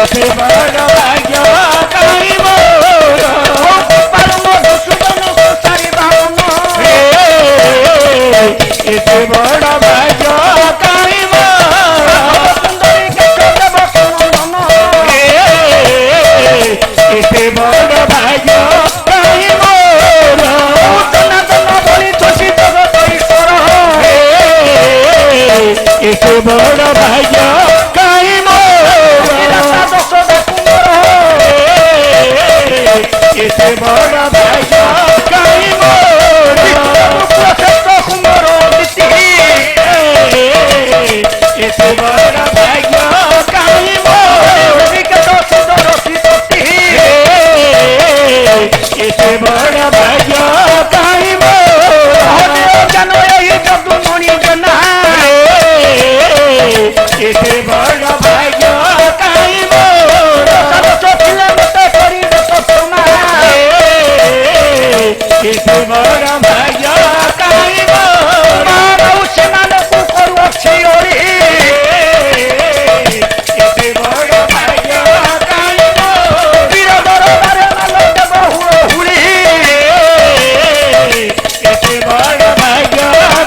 এতে বড় ভাগ্য কাই মোর পরম দুসুদন সারি বামন এতে বড় ভাগ্য কাই মোর সুন্দরী কেশব সুনন্দন এতে বড় ভাগ্য কাই মোর জনার্দন বলি তোষি জগত ঈশ্বর এতে বড় ভাগ্য কাই মোর যশোদা কুমার এতে বড় ভাগ্য কাই মোর ক্ষেত্র কুমার নীতি এতে বড় ভাগ্য কাই মোর বিকেত সুন্দর শ্রীপতি এতে বড় ভাগ্য কাই মোর জানো এই যদুমণি জনা এতে বড় ভাগ্য কাই মোর ছিলে মতে করি তোমা এতে বড় ভাগ্য কাই মোর সেମାନଙ୍କୁ କରୁଅଛି ଓରି এতে বড় ভাগ্য কাই মোর ବୀର ଦରବାରେ ମାଲତେ ବହୁଳ ହୁଳି এতে বড় ভাগ্য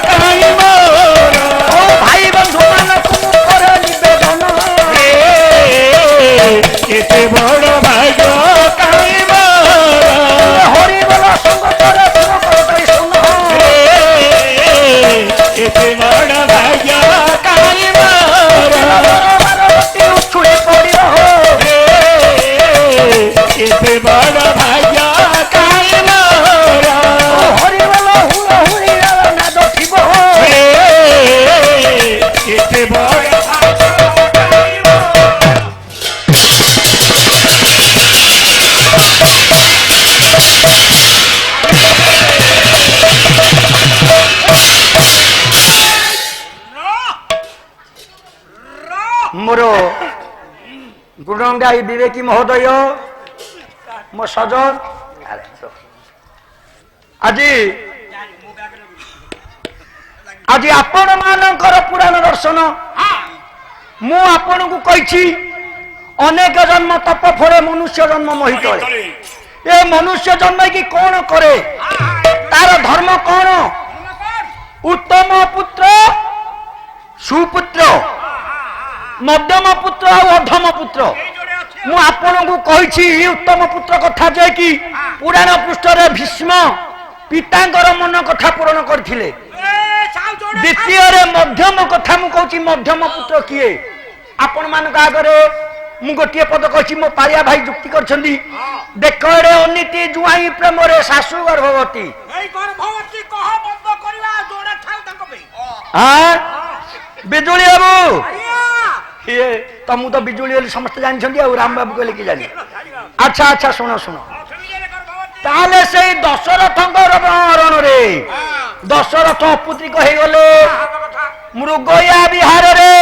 কাই মোর ଓ ଭାଇ ବନ୍ଧୁମାନଙ୍କୁ ମୁଁ କରେ ନିବେଦନ এতে বড় ভাগ্য কাই মোর হরিবল সঙ্গ করে ତୁମ କରତଇ ଶୁଣ এতে বড় ভাগ্য কাই মোর ଦରବାରଟି ଉଛୁଳି ପଡ଼ିବ এতে বড় ভাগ্য কাই মোর হরিবল হুଳ ହୁଳିର ନାଦ ଥିବ এতে বড় ভাগ্য কাই মোর ମୋର ଗୁଣଗାଇ ବିବେକୀ ମହୋଦୟ ମୋ ସଜନ ଆଜି ଆଜି ଆପଣ ମାନଙ୍କର ପୁରାଣ ଦର୍ଶନ ମୁଁ ଆପଣଙ୍କୁ କହିଛି ଅନେକ ଜନ୍ମ ତପ ଫଳେ ମନୁଷ୍ୟ ଜନ୍ମ ମୋହିତ ଏ ମନୁଷ୍ୟ ଜନ୍ମ କି କଣ କରେ ତାର ଧର୍ମ କଣ ଉତ୍ତମ ପୁତ୍ର ସୁପୁତ୍ର ମଧ୍ୟମ ପୁତ୍ର ଆଉ ଅଧମ ପୁତ୍ର ମୁଁ ଆପଣଙ୍କୁ କହିଛି ଉତ୍ତମ ପୁତ୍ର କଥା ଯେ କି ପୁରାଣ ପୃଷ୍ଠରେ ଭୀଷ୍ମ ପିତାଙ୍କର ମନ କଥା ପୂରଣ କରିଥିଲେ ଦ୍ୱିତୀୟରେ ମଧ୍ୟମ କଥା ମୁଁ କହୁଛି ମଧ୍ୟମ ପୁତ୍ର କିଏ ଆପଣମାନଙ୍କ ଆଗରେ ମୁଁ ଗୋଟିଏ ପଦ କହିଛି ମୋ ପାଳିଆ ଭାଇ ଯୁକ୍ତି କରିଛନ୍ତି ଦେଖ ଏଡେ ଅନୀତି ଜୁଆଇଁ ପ୍ରେମରେ ଶାଶୁ ଗର୍ଭବତୀ ବିଜୁଳି ବାବୁ ଇଏ ତମକୁ ତ ବିଜୁଳି ବୋଲି ସମସ୍ତେ ଜାଣିଛନ୍ତି ଆଉ ରାମ ବାବୁ କହିଲେ କି ଜାଣି ଆଚ୍ଛା ଆଚ୍ଛା ଶୁଣ ଶୁଣ ତାହେଲେ ସେଇ ଦଶରଥଙ୍କର ରଣରେ ଦଶରଥ ଅପୁତ୍ରିକ ହେଇଗଲେ ମୃଗୟା ବିହାରରେ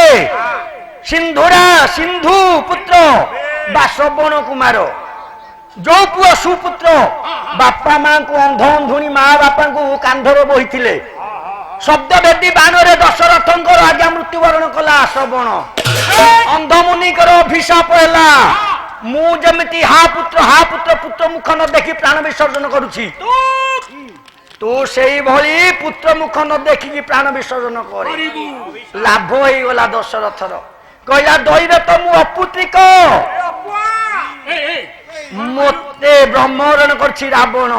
ସିନ୍ଧୁରା ସିନ୍ଧୁ ପୁତ୍ର ବା ଶ୍ରବଣ କୁମାର ଯୋଉ ପୁଅ ସୁପୁତ୍ର ବାପା ମାଙ୍କୁ ଅନ୍ଧ ଅନ୍ଧୁଣୀ ମା ବାପାଙ୍କୁ କାନ୍ଧରେ ବୋହିଥିଲେ ଶବ୍ଦବେଦୀ ବାଣରେ ଦଶରଥଙ୍କର ଆଜ୍ଞା ମୃତ୍ୟୁବରଣ କଲା ଶ୍ରବଣ ଅନ୍ଧମୁନିଙ୍କର ଅଭିଶାପ ହେଲା ମୁଁ ଯେମିତି ହା ପୁତ୍ର ପୁତ୍ର ମୁଖ ନ ଦେଖି ପ୍ରାଣ ବିସର୍ଜନ କରୁଛି ତୁ ସେଇଭଳି ପୁତ୍ର ମୁଖ ନ ଦେଖିକି ପ୍ରାଣ ବିସର୍ଜନ କରେ ଲାଭ ହେଇଗଲା ଦଶରଥର କହିଲା ଦଇରେ ତ ମୁଁ ଅପୁତ୍ରିକ ମତେ ବ୍ରହ୍ମରଣ କରିଛି ରାବଣ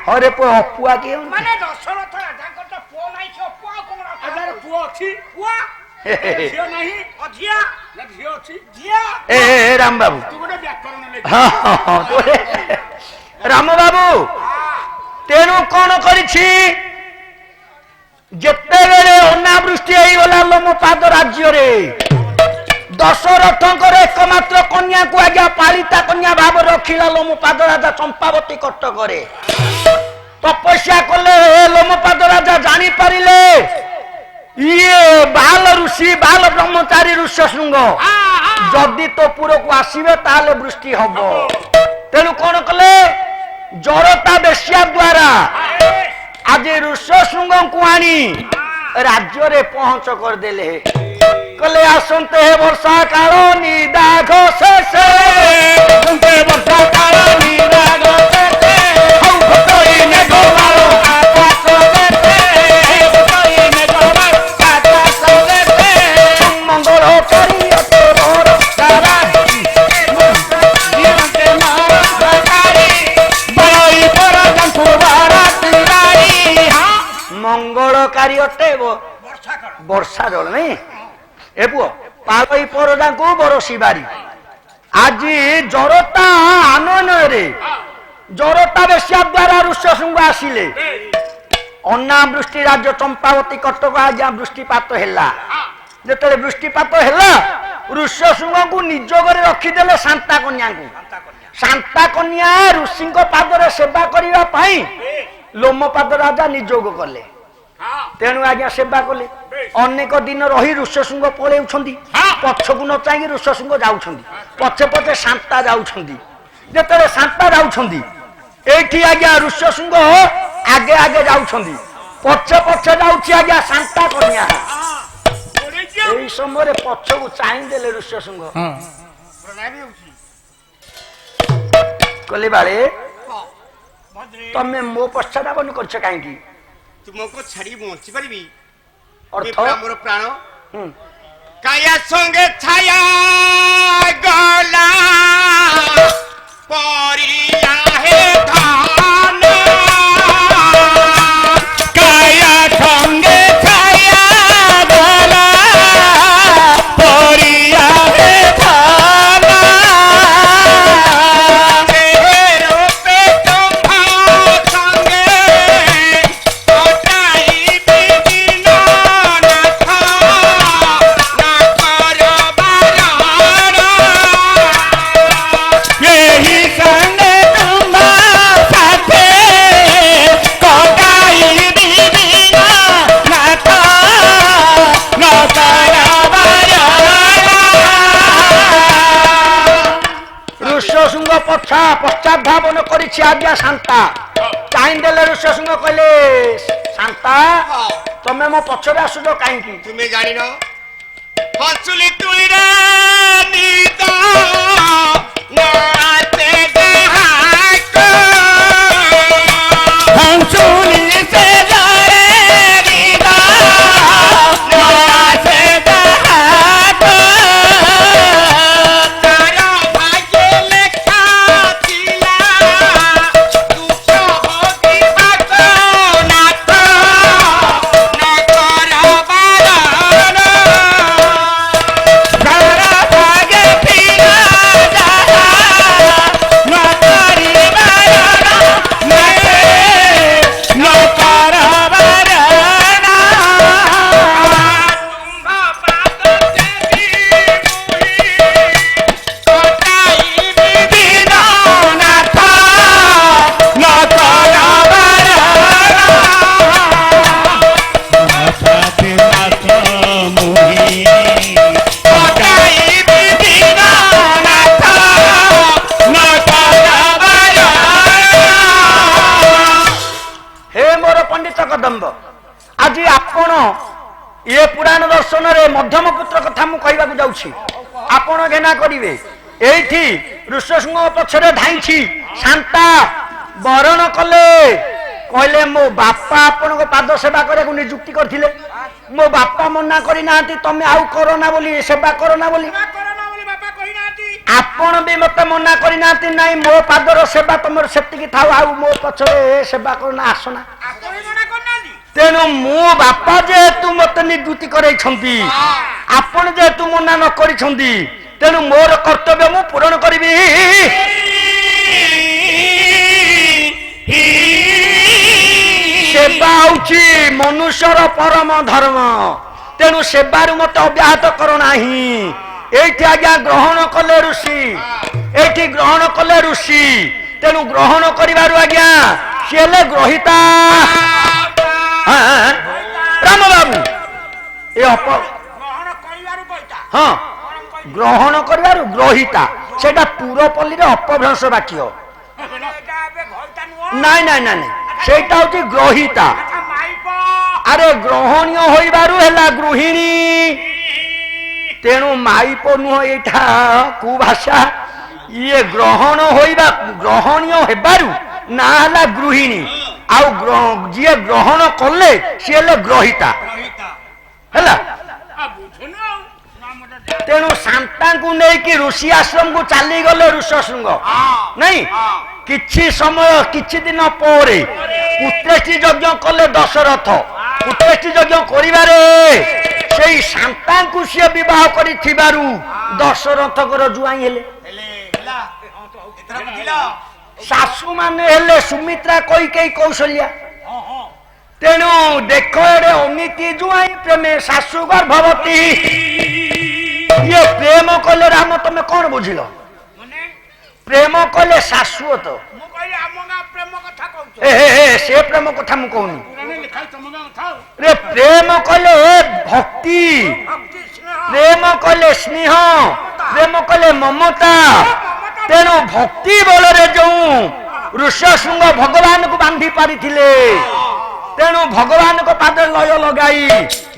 ହରେ ପୁଅ ଅପୁଆ କିଏ ରାମ ବାବୁ ରାମ ବାବୁ ତେଣୁ କଣ କରିଛି ଯେତେବେଳେ ଅନାବୃଷ୍ଟି ହେଇଗଲା ଲୋ ମୋ ପାଦ ରାଜ୍ୟରେ ଦଶରଥଙ୍କର ଏକମାତ୍ର କନ୍ୟାକୁ ଆଜ୍ଞା ପାଳିତା କନ୍ୟା ଭାବରେ ରଖିଲା ଲୋ ମୋ ପାଦ ରାଜା ଚମ୍ପାବତୀ କଟକରେ ତପସ୍ୟା କଲେ ଲୋ ମୋ ପାଦ ରାଜା ଜାଣିପାରିଲେ ଇଏ ବାଲ ଋଷି ବାଲ ବ୍ରହ୍ମଚାରୀ ଋଷ୍ୟଶୃଙ୍ଗ ଯଦି ତୋ ପୁରକୁ ଆସିବେ ତାହେଲେ ବୃଷ୍ଟି ହବ ତେଣୁ କଣ କଲେ ଜରତା ବେଶ୍ୟା ଦ୍ୱାରା ଆଜି ଋଷ୍ୟଶୃଙ୍ଗଙ୍କୁ ଆଣି ରାଜ୍ୟରେ ପହଞ୍ଚ କରିଦେଲେ কলে আসন্তে বর্ষা কাল নিদাঘ শেষে আসন্তে বর্ষা কাল নিদাঘ শেষে ভোটই মেঘ বারো আকাশ দেশে ভোটই মেঘ বারো আকাশ দেশে মঙ্গল করি অত বড় তারা জীবনকে মারি বড়ই বড় জন্তু বারাতি রাই মঙ্গলকারী অটে বর্ষা জল নেই এ পুଅ পালই পরଦାଙ୍କୁ বরশি বাড়ি আজি জড়তা আনয়ନରେ জড়তা বেশিয়া দ্বারা ଋଷ୍ୟଶୃଙ୍ଗ ଆସିଲେ ଅନାବୃଷ୍ଟି ରାଜ୍ୟ ଚମ୍ପାବତୀ କଟକ ଆଜ୍ଞା ବୃଷ୍ଟିପାତ ହେଲା ଯେତେବେଳେ ବୃଷ୍ଟିପାତ ହେଲା ଋଷ୍ୟଶୃଙ୍ଗଙ୍କୁ ନିଯୋଗରେ ରଖିଦେଲେ ଶାନ୍ତା କନ୍ୟାଙ୍କୁ ଶାନ୍ତା କନ୍ୟା ଋଷିଙ୍କ ପାଦରେ ସେବା କରିବା ପାଇଁ ଲୋମପାଦ ରାଜା ନିଯୋଗ କଲେ ତେଣୁ ଆଜ୍ଞା ସେବା କଲେ ଅନେକ ଦିନ ରହି ଋଷ୍ୟଶୃଙ୍ଗ ପଳେଉଛନ୍ତି ପଛକୁ ନ ଚାହିଁକି ଋଷ୍ୟଶୃଙ୍ଗ ଯାଉଛନ୍ତି ପଛେ ପଛେ ଶାନ୍ତା ଯାଉଛନ୍ତି ଯେତେବେଳେ ଶାନ୍ତା ଯାଉଛନ୍ତି ଏଇଠି ଆଜ୍ଞା ଋଷ୍ୟଶୃଙ୍ଗ ଆଗେ ଆଗେ ଯାଉଛନ୍ତି ପଛେ ପଛେ ଯାଉଛି ଆଜ୍ଞା ଶାନ୍ତା କନ୍ୟା ଏଇ ସମୟରେ ପଛକୁ ଚାହିଁ ଦେଲେ ଋଷ୍ୟଶୃଙ୍ଗ କହିଲେ ବାଳେ ତମେ ମୋ ପଶ୍ଚାଦାବନ କରିଛ କାହିଁକି ତୁମକୁ ଛାଡି ବଞ୍ଚି ପାରିବି ଅର୍ଥ ମୋର ପ୍ରାଣ କାୟା ସଙ୍ଗେ ଛାୟା ଗଲା ପରିଆ ହେ ଧାନ কায়া সঙ্গে ছায়া গলা পরিয়া হে থানা রূপে তোমা সঙ্গে কটাইবি দিন নাথ না কর বারণ यही संगे तुम्हा साथे कोटाई दीदिया नाथा नौकरा ଋଷ୍ୟଶୃଙ୍ଗ ପଶ୍ଚାତ ଧାବନ କରିଛି ଆଜ୍ଞା ଶାନ୍ତା ଚାହିଁଦେଲେ ଋଷ୍ୟଶୃଙ୍ଗ କହିଲେ ଶାନ୍ତା ତମେ ମୋ ପଛରେ ଆସୁଛ କାହିଁକି ତୁମେ ଜାଣିନ ହସୁଲି ତୁଳିରେ ନିଦ ନାଚେ ଗାହାକ हंसुली से जाए दीदा नाचे दहाक ତାର ଭାଗ୍ୟ ଲେଖା ଥିଲା ଦୁଃଖ ଭୋଗିବାକୁ ନାଥ ନ କର ବାରଣ सारा भाग्य पीरा जहा नौकरी बारणा नए नौकरा बारणा ତୁମ୍ଭ ପାଦ ଦେବି ମୁହିଁ କଟାଇବି दीदा नाथा नौकरा बारणा साथी नाथ मुही କଟାଇବି दीदा नाथा नौकरा बारणा ହେ ମୋର ପଣ୍ଡିତ କଦମ୍ବ ଆଜି ଆପଣ ଏ ପୁରାଣ ଦର୍ଶନରେ ମଧ୍ୟମ ପୁତ୍ର କଥା ମୁଁ କହିବାକୁ ଯାଉଛି ଆପଣ ଘେନା କରିବେ ଏଇଠି ଋଷ୍ୟଶୃଙ୍ଗ ପଛରେ ଧାଇଁଛି ଶାନ୍ତା ବରଣ କଲେ କହିଲେ ମୋ ବାପା ଆପଣଙ୍କ ପାଦ ସେବା କରିବାକୁ ନିଯୁକ୍ତି କରିଥିଲେ ମୋ ବାପା ମନା କରିନାହାନ୍ତି ତମେ ଆଉ କର ନା ବୋଲି ସେବା କର ନା ବୋଲି ଆପଣ ବି ମତେ ମନା କରିନାହାନ୍ତି ନାଇଁ ମୋ ପାଦର ସେବା ତମର ସେତିକି ଥାଉ ଆଉ ମୋ ପଛରେ ସେବା କରନା ଆସନା ତେଣୁ ମୋ ବାପା ଯେହେତୁ ମତେ ନିଯୁକ୍ତି କରାଇଛନ୍ତି ଆପଣ ଯେହେତୁ ମନା ନ କରିଛନ୍ତି ତେଣୁ ମୋର କର୍ତ୍ତବ୍ୟ ମୁଁ ପୂରଣ କରିବି ସେବା ହଉଛି ମନୁଷ୍ୟର ପରମ ଧର୍ମ ତେଣୁ ସେବାରୁ ମତେ ଅବ୍ୟାହତ କର ନାହିଁ ଏଇଠି ଆଜ୍ଞା ଗ୍ରହଣ କଲେ ଋଷି ଏଇଠି ଗ୍ରହଣ କଲେ ଋଷି ତେଣୁ ଗ୍ରହଣ କରିବାରୁ ଆଜ୍ଞା ସିଏ ହେଲେ ଗ୍ରହିତା ରାମ ବାବୁ ଏ ହଁ ଗ୍ରହଣ କରିବାରୁ ଗ୍ରହିତା ସେଟା ପୁରପଲ୍ଲୀରେ ଅପଭ୍ରଂଶ ବାକ୍ୟ ନାଇଁ ନାଇଁ ନାଇଁ ନାଇଁ ସେଇଟା ହଉଛି ଗ୍ରହିତା ଆରେ ଗ୍ରହଣୀୟ ହୋଇବାରୁ ହେଲା ଗୃହିଣୀ ତେଣୁ ମାଇପ ନୁହଁ ଏଇଟା କୁଭାଷା। ଇଏ ଗ୍ରହଣ ହୋଇବା ଗ୍ରହଣୀୟ ହେବାରୁ ନା ହେଲା ଗୃହିଣୀ। ଆଉ ଯିଏ ଗ୍ରହଣ କଲେ ସିଏ ହେଲେ ଗ୍ରହିତା ହେଲା। ତେଣୁ ଶାନ୍ତାଙ୍କୁ ନେଇକି ଋଷି ଆଶ୍ରମକୁ ଚାଲିଗଲେ ଋଷଶୃଙ୍ଗ ନାଇଁ। କିଛି ସମୟ କିଛି ଦିନ ପରେ ପୁତ୍ରେଷ୍ଟି ଯଜ୍ଞ କଲେ ଦଶରଥ। ପୁତ୍ରେଷ୍ଟି ଯଜ୍ଞ କରିବାରେ ସେଇ ଶାନ୍ତାଙ୍କୁ ସିଏ ବିବାହ କରିଥିବାରୁ ଦଶରଥଙ୍କର ଜୁଆଇଁ ହେଲେ। ଶାଶୁ ମାନେ ହେଲେ ସୁମିତ୍ରା, କୈକେୟୀ, କୌଶଲ୍ୟା। ତେଣୁ ଦେଖ ଏଡେ ଅନୀତି ଜୁଆଇଁ ପ୍ରେମେ ଶାଶୁ ଗର୍ଭବତୀ। ଇଏ ପ୍ରେମ କଲେ ରାମ, ତମେ କଣ ବୁଝିଲ? ପ୍ରେମ କଲେ ଶାଶ୍ୱତ। ସେ ପ୍ରେମ କଥା ମୁଁ କହୁନି। ପ୍ରେମ କଲେ ଭକ୍ତି, ପ୍ରେମ କଲେ ସ୍ନେହ, ପ୍ରେମ କଲେ ମମତା। ତେଣୁ ଭକ୍ତି ବଳରେ ଯୋଉ ଋଷଶୃଙ୍ଗ ଭଗବାନଙ୍କୁ ବାନ୍ଧି ପାରିଥିଲେ, ତେଣୁ ଭଗବାନଙ୍କ ପାଦରେ ଲୟ ଲଗାଇ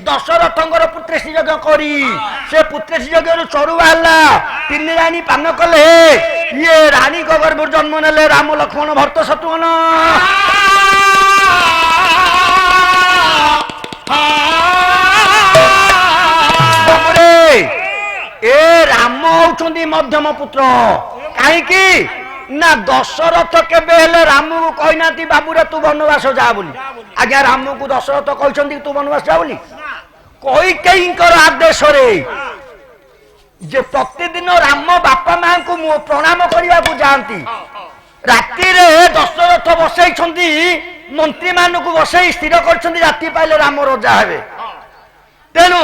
ଦଶରଥଙ୍କର ପୁତ୍ରେଷ୍ଟି ଯଜ୍ଞ କରି ସେ ପୁତ୍ରେଷ୍ଟି ଯଜ୍ଞରୁ ଚରୁ ବାହାରିଲା। ତିନି ରାଣୀ ପାନ କଲେ। ଇଏ ରାଣୀଙ୍କ ଗର୍ଭରୁ ଜନ୍ମ ନେଲେ ରାମ, ଲକ୍ଷ୍ମଣ, ଭରତ, ଶତ୍ରୁଘ୍ନ। ଏ ରାମ ହଉଛନ୍ତି ମଧ୍ୟମ ପୁତ୍ର। କାହିଁକି ନା ଦଶରଥ କେବେ ହେଲେ ରାମକୁ କହିନାହାନ୍ତି ବାବୁରେ ତୁ ବନବାସ ଯା ବୋଲି। ଆଜ୍ଞା ରାମକୁ ଦଶରଥ କହିଛନ୍ତି ତୁ ବନବାସ ଯା ବୋଲି? କୈକେୟୀଙ୍କର ଆଦେଶରେ ଯେ ପ୍ରତିଦିନ ରାମ ବାପା ମାଙ୍କୁ ପ୍ରଣାମ କରିବାକୁ ଯାଆନ୍ତି। ରାତିରେ ଦଶରଥ ବସେଇଛନ୍ତି, ମନ୍ତ୍ରୀ ମାନଙ୍କୁ ବସେଇ ସ୍ଥିର କରିଛନ୍ତି ରାତି ପାଇଲେ ରାମ ରଜା ହେବେ। ତେଣୁ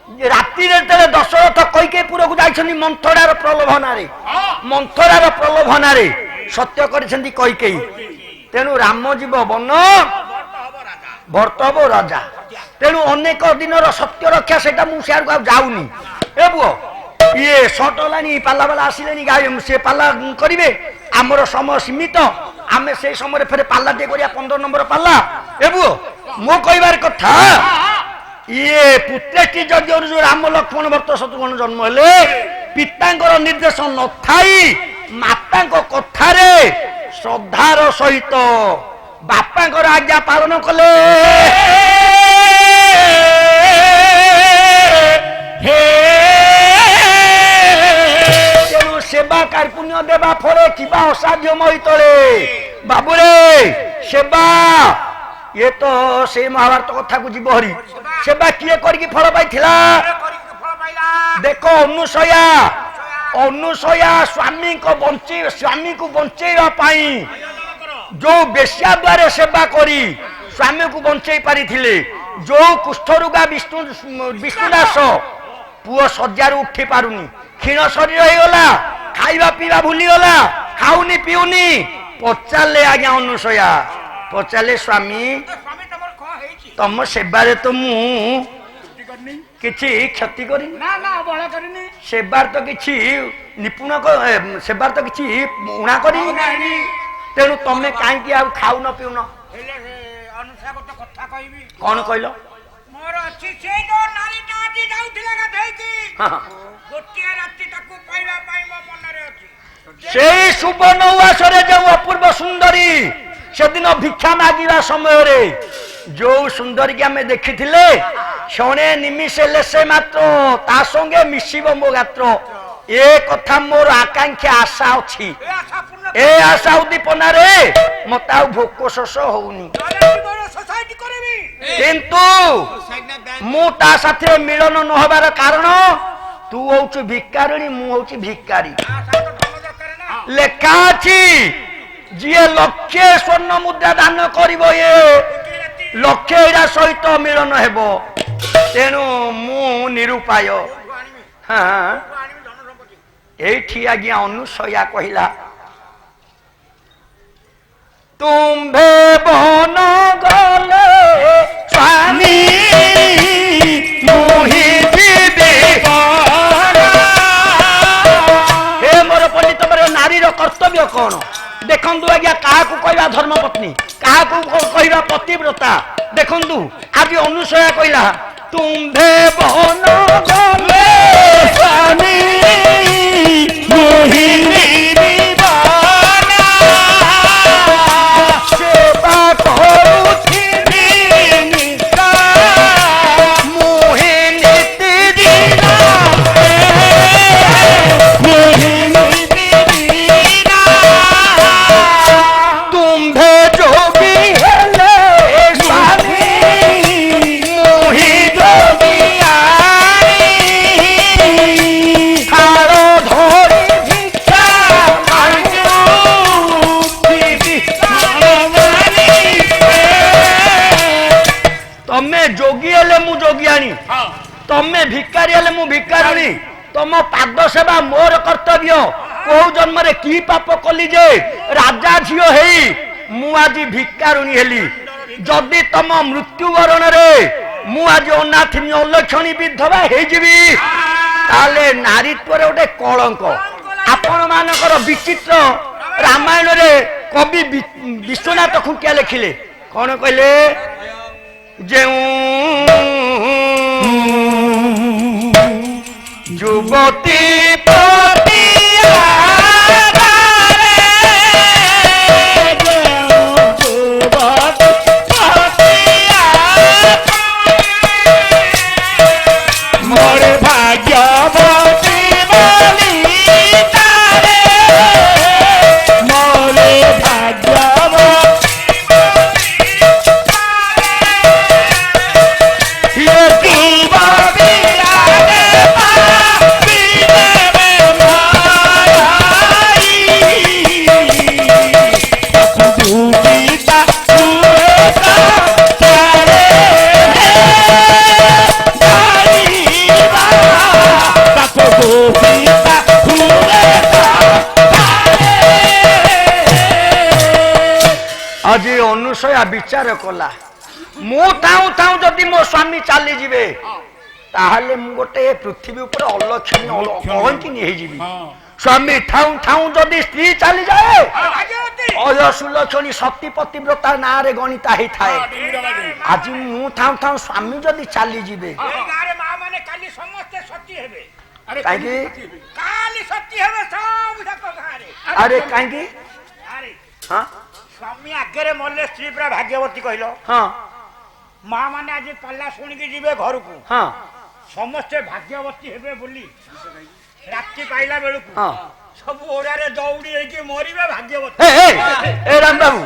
ରାତିରେ ଯେତେବେଳେ ଦଶରଥ କୈକେୟୀପୁରକୁ ଯାଇଛନ୍ତି ମନ୍ଥରାର ପ୍ରଲୋଭନରେ, ମନ୍ଥରାର ପ୍ରଲୋଭନରେ ସତ୍ୟ କରିଛନ୍ତି କୈକେୟୀ। ତେଣୁ ରାମ ଯିବ ବନ, ଭରତ ହବ ରାଜା। ତେଣୁ ଅନେକ ଦିନର ସତ୍ୟ ରକ୍ଷା, ସେଇଟା ମୁଁ ସିଆଡ଼କୁ ଆଉ ଯାଉନି। ଏ ପୁଅ ଇଏ ସଟ ହେଲାଣି, ପାଲା ବାଲା ଆସିଲେଣି, ସେ ପାଲା କରିବେ। ଆମର ସମୟ ସୀମିତ, ଆମେ ସେଇ ସମୟରେ ଫେରେ ପାଲା ଟିକେ କରିବା, 15 ନମ୍ବର ପାଲା। ଏ ପୁଅ ମୁଁ କହିବାର କଥା, ଇଏ ପୁତ୍ରେଷ୍ଟି ଯଜ୍ଞରୁ ଯୋଉ ରାମ, ଲକ୍ଷ୍ମଣ, ଭରତ, ଶତ୍ରୁଘ୍ନ ଜନ୍ମ ହେଲେ, ପିତାଙ୍କର ନିର୍ଦ୍ଦେଶ ନଥାଇ ମାତାଙ୍କ କଥାରେ ଶ୍ରଦ୍ଧାର ସହିତ ବାପାଙ୍କର ଆଜ୍ଞା ପାଳନ କଲେ। ତେଣୁ ସେବା କାର୍ପୁଣ୍ୟ ଦେବା ଫଳେ କିବା ଅସାଧ୍ୟ ମହିତଳେ। ବାବୁରେ ସେବା, ଇଏ ତ ସେଇ ମହାଭାରତ କଥାକୁ ଯିବ ହରି। ସେବା କିଏ କରିକି ଫଳ ପାଇଥିଲା? ଦେଖ ଅନୁସୟା, ଅନୁସୟା ସ୍ୱାମୀକୁ ବଞ୍ଚେଇବା ପାଇଁ ଯୋଉ ବେଶ୍ୟା ଦ୍ୱାରେ ସେବା କରି ସ୍ୱାମୀକୁ ବଞ୍ଚେଇ ପାରିଥିଲେ। ଯୋଉ କୁଷ୍ଠରୋଗା ବିଷ୍ଣୁଦାସ ପୁଅ ଶଯ୍ୟାରୁ ଉଠି ପାରୁନି, କ୍ଷୀଣ ଶରୀର ହେଇଗଲା, ଖାଇବା ପିଇବା ଭୁଲିଗଲା, ଖାଉନି ପିଉନି। ପଚାରିଲେ ଆଜ୍ଞା ଅନୁସୟା, ପଚାରିଲେ ସ୍ୱାମୀ ତମ ସେବାରେ ତ ମୁଁ କିଛି କ୍ଷତି କରିନି, ସେବାର ତ କିଛି ନିପୁଣ, ସେବାର ତ କିଛି ଉଣା କରିନି। ତେଣୁ ତମେ କାହିଁକି ଆଉ ଖାଉନ ପିଉନ? କଣ କହିଲ? ସେଇ ସୁବର୍ଣ୍ଣ ଉଆସରେ ଯୋଉ ଅପୂର୍ବ ସୁନ୍ଦରୀ ସେଦିନ ଭିକ୍ଷା ମାଗିବା ସମୟରେ ଯୋଉ ସୁନ୍ଦରୀକି ଆମେ ଦେଖିଥିଲେ, କ୍ଷଣେ ନିମିଷେ ଲେସେ ମାତ୍ର ତା ସଙ୍ଗେ ମିଶିବ ମୋ ଗାତ୍ର। ଏ କଥା ମୋର ଆକାଂକ୍ଷା ଆଶା ଅଛି। ଏ ଆଶା ଉଦ୍ଦୀପନାରେ ମତେ ଆଉ ଭୋକ ଶୋଷ ହଉନି। କିନ୍ତୁ ମୁଁ ତା ସାଥିରେ ମିଳନ ନହେବାର କାରଣ, ତୁ ହଉଛୁ ଭିକାରିଣୀ, ମୁଁ ହଉଛି ଭିକାରୀ। ଲେଖା ଅଛି ଯିଏ ଲକ୍ଷେ ସ୍ୱର୍ଣ୍ଣ ମୁଦ୍ରା ଦାନ କରିବ, ଏ ଲକ୍ଷେ ଏରା ସହିତ ମିଳନ ହେବ। ତେଣୁ ମୁଁ ନିରୁପାୟ। ହଁ ଏଇଠି ଆଜ୍ଞା ଅନୁସୟା କହିଲା, ତୁମ୍ଭେ ବନ ଗଲେ ସ୍ୱାମୀ ମୁହିଁ ଯିବି। ହେ ମୋର ପଣ୍ଡିତ ନାରୀର କର୍ତ୍ତବ୍ୟ କଣ ଦେଖନ୍ତୁ ଆଜ୍ଞା। କାହାକୁ କହିବା ଧର୍ମପତ୍ନୀ, କାହାକୁ କହିବା ପତିବ୍ରତା। ଦେଖନ୍ତୁ ଆଜି ଅନୁସୟା କହିଲା ତୁମ୍ଭେ ବନ ଗଲେ ସ୍ୱାମୀ ମୋହିନୀ ଦିବାନା ସେବା କରୁଥିବି ନିଶା ମୋହିନୀ ଦିନା ମୋହିନୀ ଦିନା ତୁମ୍ଭେ ଯୋଗୀ ହେଲେ ସ୍ୱାମୀ ମୋହି ଯୋଗିଆଣି ଥାଳ ଧରି ଭିକ୍ଷା ମାଗୁଥିବି ତମେ ଯୋଗୀ ହେଲେ ମୁଁ ଯୋଗିଆଣି ତମେ ଭିକାରୀ ହେଲେ ମୁଁ ଭିକାରୁଣୀ ତମ ପାଦ ସେବା ମୋର କର୍ତ୍ତବ୍ୟ କୋଉ ଜନ୍ମରେ କି ପାପ କଲି ଯେ ରାଜା ଝିଅ ହେଇ ମୁଁ ଆଜି ଭିକାରୁଣୀ ହେଲି ଯଦି ତମ ମୃତ୍ୟୁବରଣରେ ମୁଁ ଆଜି ଅନାଥିନୀ ଅଲକ୍ଷଣୀ ବିଧବା ହେଇଯିବି ତାହେଲେ ନାରୀତ୍ୱରେ ଗୋଟେ କଳଙ୍କ ଆପଣ ମାନଙ୍କର ବିଚିତ୍ର ରାମାୟଣରେ କବି ବିଶ୍ୱନାଥ ଖୁଣ୍ଟିଆ ଲେଖିଲେ କଣ କହିଲେ ଯେଉଁ ଯୁବତୀ ମୋର ଭାଗ୍ୟବତୀ ବୋଲି ତାରେ ମୋର ଭାଗ୍ୟବତୀ ସିଏ ଯୁବତୀ ଆଜି ଅନୁସୟା ବିଚାର କଲା ମୁଁ ଥାଉ ଥାଉ ଯଦି ମୋ ସ୍ୱାମୀ ଚାଲିଯିବେ ତାହେଲେ ମୁଁ ଗୋଟେ ପୃଥିବୀ ଉପରେ ଅଲକ୍ଷଣୀ ଅହଙ୍କିନୀ ହେଇଯିବି ସ୍ୱାମୀ ଥାଉ ଥାଉ ଯଦି ସ୍ତ୍ରୀ ଚାଲିଯାଏ ଅୟସୁଲକ୍ଷଣୀ ସତୀ ପତିବ୍ରତା ନାଁରେ ଗଣିତା ହେଇଥାଏ ଆଜି ମୁଁ ଥାଉ ଥାଉ ସ୍ୱାମୀ ଯଦି ଚାଲିଯିବେ କାହିଁକି ଆରେ କାହିଁକି ହଁ ସ୍ୱାମୀ ଆଗରେ ମଲେ ସ୍ତ୍ରୀ ପୁରା ଭାଗ୍ୟବତୀ କହିଲ ହଁ ମା ମାନେ ଆଜି ପାଲା ଶୁଣିକି ଯିବେ ଘରକୁ ହଁ ସମସ୍ତେ ଭାଗ୍ୟବତୀ ହେବେ ବୋଲି ରାତି ପାଇଲା ବେଳକୁ ହଁ ସବୁ ଓଡାରେ ଦୌଡ଼ି ହେଇକି ମରିବେ ଭାଗ୍ୟବତୀ ଏ ରାମ ବାବୁ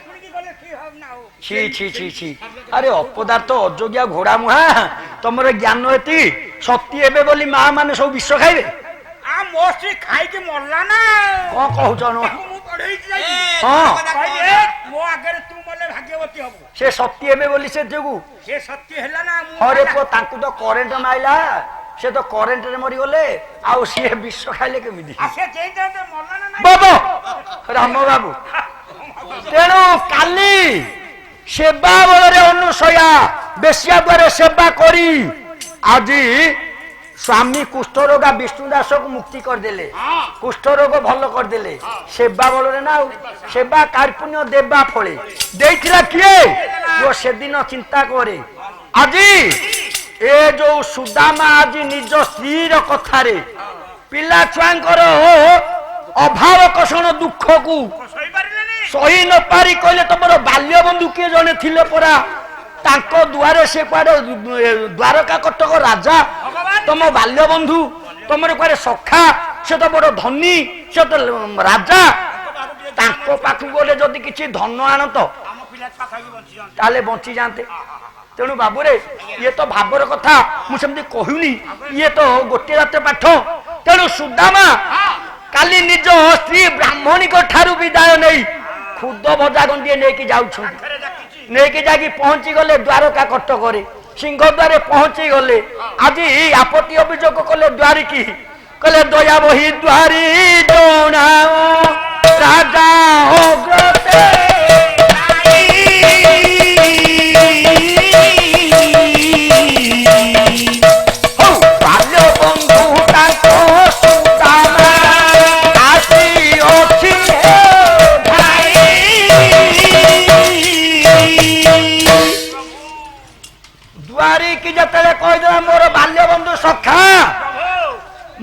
ଶୁଣିକି ଗଲେ କି ହବ ନା ଆଉ छी छी छी छी ଆରେ ଅପଦାର୍ଥ ଅଯୋଗ୍ୟା ଘୋଡା ମୁହାଁ ତମର ଜ୍ଞାନ ଏତି ସତୀ ହେବେ ବୋଲି ମା ମାନେ ସବୁ ବିଷ ଖାଇବେ ମୋ ସ୍ତ୍ରୀ ଖାଇକି ମରଲା ନା କଣ କହୁଛ ମୁଁ ପଢେଇକି ଯାଇଛି ହଁ ମୋ ଆଗରେ ତୁ ମଲେ ଭାଗ୍ୟବତୀ ହବୁ ସେ ସତୀ ହେବେ ବୋଲି ସେ ଯୋଗୁ ସେ ସତୀ ହେଲା ନା ହରେ ପୁଅ ତାଙ୍କୁ ତ କରେଣ୍ଟ ମାଇଲା ସେ ତ କରେଣ୍ଟରେ ମରିଗଲେ ଆଉ ସିଏ ବିଷ ଖାଇଲେ କେମିତି ବାବୁ ରାମ ବାବୁ ତେଣୁ କାଲି ସେବା ବଳରେ ଅନୁସୟା ବେଶ୍ୟା ଦ୍ୱାରା ସେବା କରି ଆଜି ସ୍ୱାମୀ କୁଷ୍ଠରୋଗା ବିଷ୍ଣୁ ଦାସକୁ ମୁକ୍ତି କରିଦେଲେ କୁଷ୍ଠରୋଗ ଭଲ କରିଦେଲେ ସେବା ବଳରେ ନା ଆଉ ସେବା କାର୍ପୁଣ୍ୟ ଦେବା ଫଳେ ଦେଇଥିଲା କିଏ ସେଦିନ ଚିନ୍ତା କରେ ଆଜି ଏ ଯୋଉ ସୁଦାମା ଆଜି ନିଜ ସ୍ତ୍ରୀର କଥାରେ ପିଲା ଛୁଆଙ୍କର ଅଭାବ କଷଣ ଦୁଃଖକୁ ସହି ନ ପାରି କହିଲେ ତମର ବାଲ୍ୟ ବନ୍ଧୁ କିଏ ଜଣେ ଥିଲେ ପରା ତାଙ୍କ ଦୁଆରେ ସେ କୁଆଡେ ଦ୍ୱାରକା କଟକ ରାଜା ତମ ବାଲ୍ୟ ବନ୍ଧୁ ତମର କୁଆଡେ ସଖା ସେ ତ ବଡ ଧନୀ ସେ ତ ରାଜା ତାଙ୍କ ପାଖକୁ ଗଲେ ଯଦି କିଛି ଧନ ଆଣନ୍ତ ତାହେଲେ ବଞ୍ଚି ଯାଆନ୍ତେ ତେଣୁ ବାବୁରେ ଇଏ ତ ଭାବର କଥା ମୁଁ ସେମିତି କହୁନି ଇଏ ତ ଗୋଟିଏ ରାତ୍ର ପାଠ ତେଣୁ ସୁଦାମା କାଲି ନିଜ ସ୍ତ୍ରୀ ବ୍ରାହ୍ମଣୀଙ୍କ ଠାରୁ ବିଦାୟ ନେଇ ଖୁଦ ଭଜା ଗଣ୍ଡିଏ ନେଇକି ଯାଉଛନ୍ତି ନେଇକି ଯାଇକି ପହଞ୍ଚି ଗଲେ ଦ୍ୱାରକା କଟକରେ ସିଂହ ଦ୍ୱାରେ ପହଞ୍ଚି ଗଲେ ଆଜି ଆପତ୍ତି ଅଭିଯୋଗ କଲେ ଦ୍ୱାରିକି କହିଲେ ଦୟା ବହି ଦ୍ୱାରୀ ଜଣାଅ ରାଜା ଅଗ୍ରତେ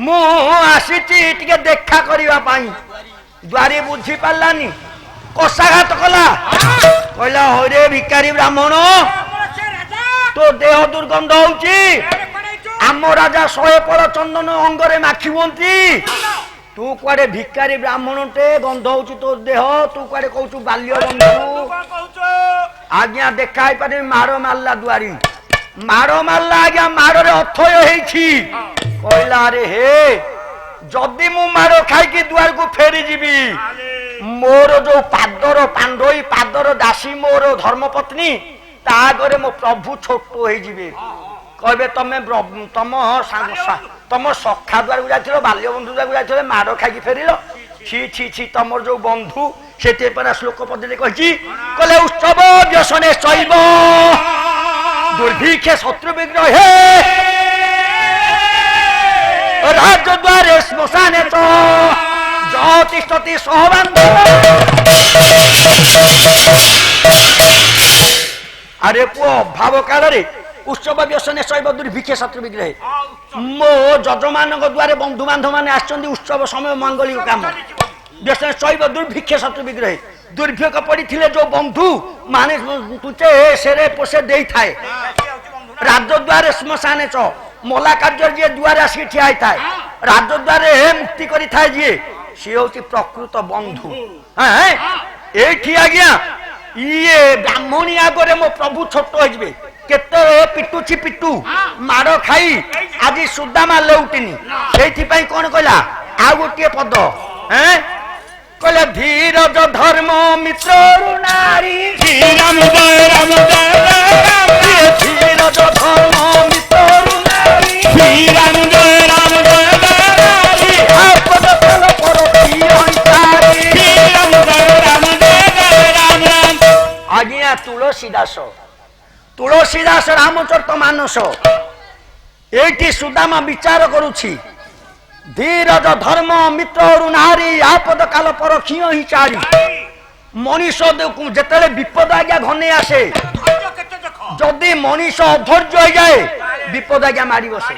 ମୁଁ ଆସିଛି ଟିକେ ଦେଖା କରିବା ପାଇଁ। ଦ୍ୱାରୀ ବୁଝି ପାରିଲାନି, କଷାଘାତ କଲା, କହିଲା ହଇରେ ଭିକାରୀ ବ୍ରାହ୍ମଣ, ତୋ ଦେହ ଦୁର୍ଗନ୍ଧ ହଉଛି, ଆମ ରାଜା 100 ପଳ ଚନ୍ଦନ ଅଙ୍ଗରେ ମାଖି ହୁଅନ୍ତି, ତୁ କୁଆଡେ ଭିକାରୀ ବ୍ରାହ୍ମଣଟେ, ଗନ୍ଧ ହଉଛି ତୋ ଦେହ, ତୁ କୁଆଡେ କହୁଛୁ ବାଲ୍ୟ ବନ୍ଧୁ। ଆଜ୍ଞା ଦେଖା ହେଇପାରେ, ମାଡ଼ ମାରିଲା ଦ୍ୱାରୀ, ମାଡ଼ ମାରିଲା ଆଜ୍ଞା, ମାଡ଼ରେ ଅଥୟ ହେଇଛି। କହିଲା ଆରେ ହେ, ଯଦି ମୁଁ ମାଡ଼ ଖାଇକି ଦୁଆରକୁ ଫେରିଯିବି, ମୋର ଯୋଉ ପାଦର ପାଣ୍ଡୋଇ, ପାଦର ଦାସୀ, ମୋର ଧର୍ମପତ୍ନୀ, ତା ଆଗରେ ମୋ ପ୍ରଭୁ ଛୋଟ ହେଇଯିବେ। କହିବେ ତମେ ତମ ସଖା ଦ୍ୱାରକୁ ଯାଇଥିଲ, ବାଲ୍ୟ ବନ୍ଧୁ ଦ୍ୱାରକୁ ଯାଇଥିଲ, ମାଡ଼ ଖାଇକି ଫେରିଲ, ଛି ଛି ଛି, ତମର ଯୋଉ ବନ୍ଧୁ। ସେଥିପାଇଁ ଶ୍ଲୋକ ପଦ୍ଧତି କହିଛି, କହିଲେ ଉତ୍ସବ ବ୍ୟସନେ ଶୈବ ଦୁର୍ଭିକ୍ଷେ ଶତ୍ରୁ ବିଗ୍ରହେ ରାଜଦ୍ୱାରେ ଶ୍ମଶାନେ ଚ ଜ୍ୟୋତିଷ୍ଠତି ସହବାନ୍ଧବ। ଆରେ ପୁଅ, ଅଭାବ କାଳରେ ଉତ୍ସବ ବ୍ୟସନେ ଶୈବ ଦୁର୍ଭିକ୍ଷେ ଶତ୍ରୁ ବିଗ୍ରହେ, ମୋ ଯଜମାନଙ୍କ ଦ୍ୱାରେ ବନ୍ଧୁ ବାନ୍ଧବ ମାନେ ଆସିଛନ୍ତି, ଉତ୍ସବ ସମୟ ମାଙ୍ଗଳିକ କାମ, ବ୍ୟସନେ ଶୈବ ଦୁର୍ଭିକ୍ଷେ ଶତ୍ରୁ ବିଗ୍ରହେ, ଦୁର୍ଭିକ୍ଷ ପଡ଼ିଥିଲେ ଯୋଉ ବନ୍ଧୁ ମାନେ ତୁଚେ ସେରେ ପୋଷେ ଦେଇଥାଏ, ରାଜଦ୍ୱାରେ ଶ୍ମଶାନେ ଚ, ମଲା କାର୍ଯ୍ୟ ଯିଏ ଦୁଆରେ ଆସିକି ଠିଆ ହେଇଥାଏ, ରାଜଦ୍ୱାରେ ମୁକ୍ତି କରିଥାଏ ଯିଏ, ସିଏ ହଉଛି ପ୍ରକୃତ ବନ୍ଧୁ। ଏଇଠି ଆଜ୍ଞା ଇଏ ବ୍ରାହ୍ମଣୀ ଆଗରେ ମୋ ପ୍ରଭୁ ଛୋଟ ହେଇଯିବେ। କେତେ ପିଟୁଛି ପିଟୁ, ମାଡ଼ ଖାଇ ଆଜି ସୁଦାମା ଲେଉଟିନି। ସେଇଥିପାଇଁ କଣ କହିଲା ଆଉ ଗୋଟିଏ ପଦ, କହିଲେ ଧୀରଜ ଧର୍ମ ମିତ୍ର ନାରୀ, ରାମ ଜୟ ରାମ ଜୟ ଧୀରଜ ଧର୍ମ ମିତ୍ର ନାରୀ, ରାମ ଜୟ ରାମ ଜୟ ଆପଦ ଫଳ ପର ତାରି। ରାମ ଜୟ ରାମ ଜୟ ରାମ ରାମ। ଆଜ୍ଞା ତୁଳସୀଦାସ ରାମଚରିତ ମାନସ, ଏଇଠି ସୁଦାମା ବିଚାର କରୁଛି, ଧୀରଜ ଧର୍ମ ମିତ୍ର ନାରୀ, ଆପଦ କାଳ ପର କ୍ଷୀୟ ହିଁ ଚାରି। ମଣିଷ ଯେତେବେଳେ ବିପଦ ଆଜ୍ଞା ଘନେଇ ଆସେ, ଯଦି ମଣିଷ ଅଧୈର୍ଯ୍ୟ ହେଇଯାଏ, ବିପଦ ଆଜ୍ଞା ମାଡ଼ି ବସେ।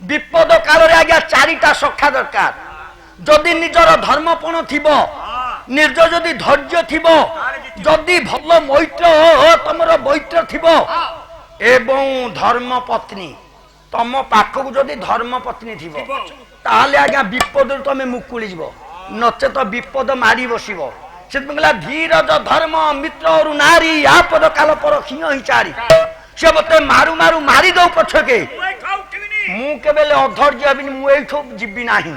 ବିପଦ କାଳରେ ଆଜ୍ଞା 4ଟା ସଖା ଦରକାର। ଯଦି ନିଜର ଧର୍ମପଣ ଥିବ, ନିଜ ଯଦି ଧୈର୍ଯ୍ୟ ଥିବ, ଯଦି ଭଲ ମୈତ୍ର ତମର ମୈତ୍ର ଥିବ, ଏବଂ ଧର୍ମପତ୍ନୀ ତମ ପାଖକୁ ଯଦି ଧର୍ମପତ୍ନୀ ଥିବ, ତାହେଲେ ଆଜ୍ଞା ବିପଦରୁ ତମେ ମୁକୁଳି ଯିବ, ନଚେତ ବିପଦ ମାରି ବସିବ। ସେଥିପାଇଁ କହିଲା ଧୀରଜ ଧର୍ମ ମିତ୍ର ନାରୀ, ଆପଦ କାଳ ପର କ୍ଷୀୟ ହିଁ ଚାରି। ସେ ମତେ ମାରୁ ମାରୁ ମାରି ଦଉ ପଛକେ, ମୁଁ କେବେ ଅଧୈର୍ଯ୍ୟ ହେବିନି, ମୁଁ ଏଇଠୁ ଯିବି ନାହିଁ।